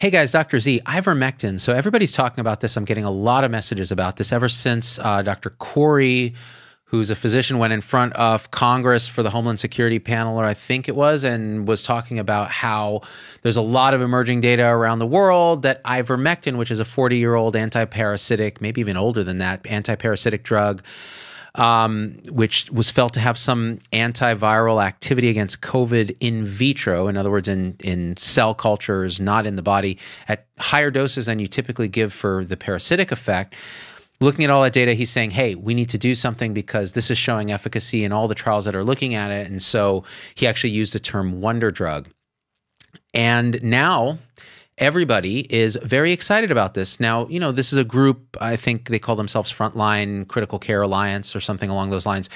Hey guys, Dr. Z, Ivermectin. So everybody's talking about this. I'm getting a lot of messages about this ever since Dr. Corey, who's a physician, went in front of Congress for the Homeland Security panel, or I think it was, and was talking about how there's a lot of emerging data around the world that Ivermectin, which is a 40-year-old anti-parasitic, maybe even older than that, anti-parasitic drug, which was felt to have some antiviral activity against COVID in vitro, in other words, in cell cultures, not in the body, at higher doses than you typically give for the parasitic effect. Looking at all that data, he's saying, hey, we need to do something because this is showing efficacy in all the trials that are looking at it. And so he actually used the term wonder drug. And now everybody is very excited about this. Now, this is a group, I think they call themselves Frontline Critical Care Alliance or something along those lines.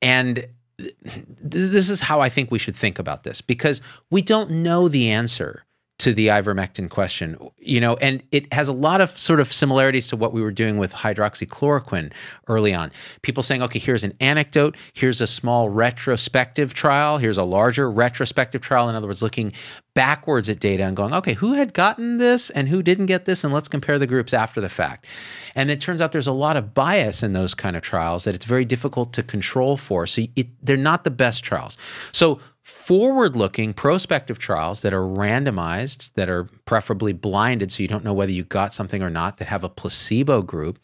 And this is how I think we should think about this, because we don't know the answer to the ivermectin question, and it has a lot of sort of similarities to what we were doing with hydroxychloroquine early on. People saying, okay, here's an anecdote, here's a small retrospective trial, here's a larger retrospective trial. In other words, looking backwards at data and going, okay, who had gotten this and who didn't get this, and let's compare the groups after the fact. And it turns out there's a lot of bias in those kind of trials that it's very difficult to control for. So they're not the best trials. So forward-looking prospective trials that are randomized, that are preferably blinded so you don't know whether you got something or not, that have a placebo group,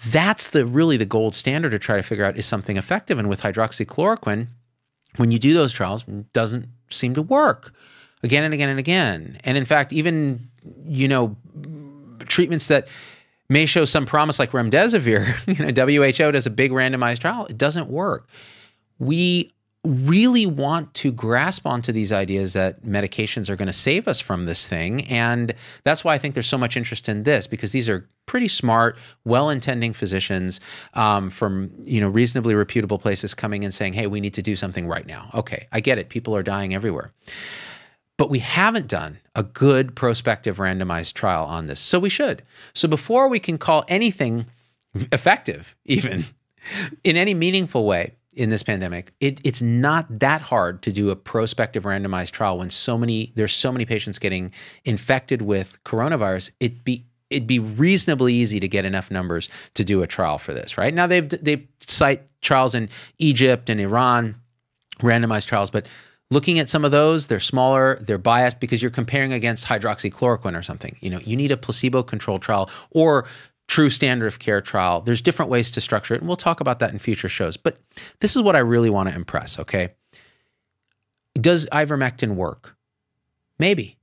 that's really the gold standard to try to figure out, is something effective? And with hydroxychloroquine, when you do those trials, it doesn't seem to work again and again and again. And in fact, even, treatments that may show some promise like remdesivir, WHO does a big randomized trial, it doesn't work. We really want to grasp onto these ideas that medications are going to save us from this thing. And that's why I think there's so much interest in this, because these are pretty smart, well-intending physicians from reasonably reputable places coming and saying, hey, we need to do something right now. Okay, I get it. People are dying everywhere. But we haven't done a good prospective randomized trial on this. So we should. So before we can call anything effective, even in any meaningful way, in this pandemic, it's not that hard to do a prospective randomized trial when there's so many patients getting infected with coronavirus. It'd be reasonably easy to get enough numbers to do a trial for this, right? Now they cite trials in Egypt and Iran, randomized trials, but looking at some of those, they're smaller, they're biased because you're comparing against hydroxychloroquine or something. You need a placebo-controlled trial or true standard of care trial. There's different ways to structure it, and we'll talk about that in future shows. But this is what I really want to impress, okay? Does ivermectin work? Maybe.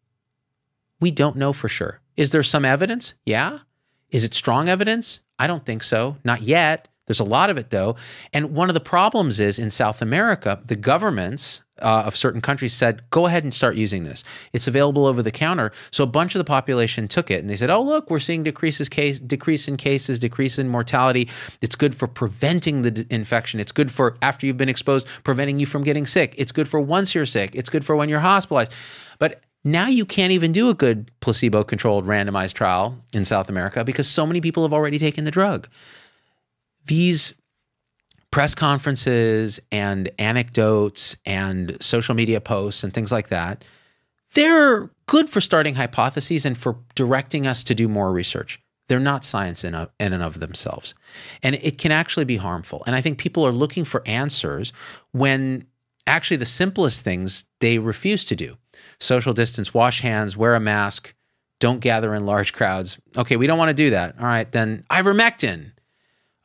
We don't know for sure. Is there some evidence? Yeah. Is it strong evidence? I don't think so. Not yet. There's a lot of it, though. And one of the problems is in South America, the governments of certain countries said, go ahead and start using this. It's available over the counter. So a bunch of the population took it and they said, oh, look, we're seeing decrease in cases, decrease in mortality. It's good for preventing the infection. It's good for, after you've been exposed, preventing you from getting sick. It's good for once you're sick. It's good for when you're hospitalized. But now you can't even do a good placebo-controlled randomized trial in South America because so many people have already taken the drug. These press conferences and anecdotes and social media posts and things like that, they're good for starting hypotheses and for directing us to do more research. They're not science in and of themselves. And it can actually be harmful. And I think people are looking for answers when actually the simplest things they refuse to do. Social distance, wash hands, wear a mask, don't gather in large crowds. Okay, we don't want to do that. All right, then ivermectin.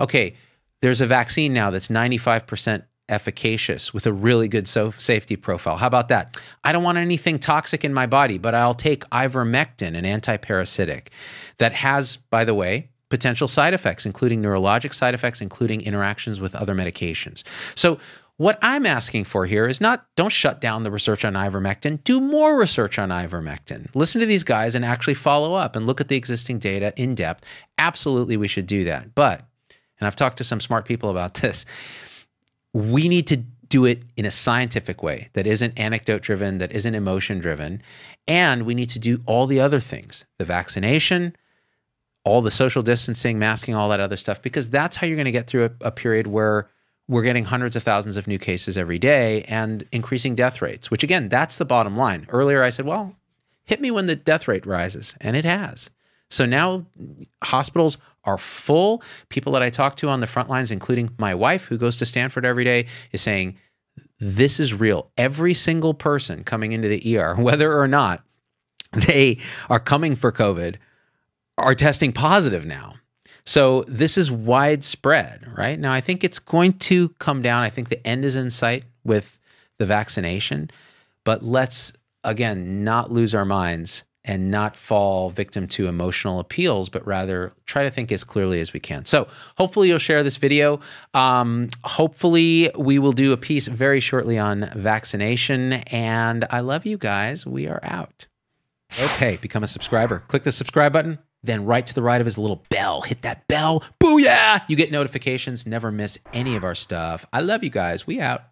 Okay, there's a vaccine now that's 95% efficacious with a really good safety profile. How about that? I don't want anything toxic in my body, but I'll take ivermectin, an antiparasitic that has, by the way, potential side effects, including neurologic side effects, including interactions with other medications. So what I'm asking for here is don't shut down the research on ivermectin. Do more research on ivermectin. Listen to these guys and actually follow up and look at the existing data in depth. Absolutely, we should do that. But and I've talked to some smart people about this, we need to do it in a scientific way that isn't anecdote-driven, that isn't emotion-driven, and we need to do all the other things, the vaccination, all the social distancing, masking, all that other stuff, because that's how you're going to get through a period where we're getting hundreds of thousands of new cases every day and increasing death rates, which again, that's the bottom line. Earlier I said, well, hit me when the death rate rises, and it has. So now hospitals are full. People that I talk to on the front lines, including my wife who goes to Stanford every day, is saying, this is real. Every single person coming into the ER, whether or not they are coming for COVID, are testing positive now. So this is widespread, right? Now, I think it's going to come down. I think the end is in sight with the vaccination, but let's, again, not lose our minds and not fall victim to emotional appeals, but rather try to think as clearly as we can. So hopefully you'll share this video. Hopefully we will do a piece very shortly on vaccination. And I love you guys. We are out. Okay, become a subscriber. Click the subscribe button. Then right to the right of his little bell. Hit that bell. Booyah! You get notifications. Never miss any of our stuff. I love you guys. We out.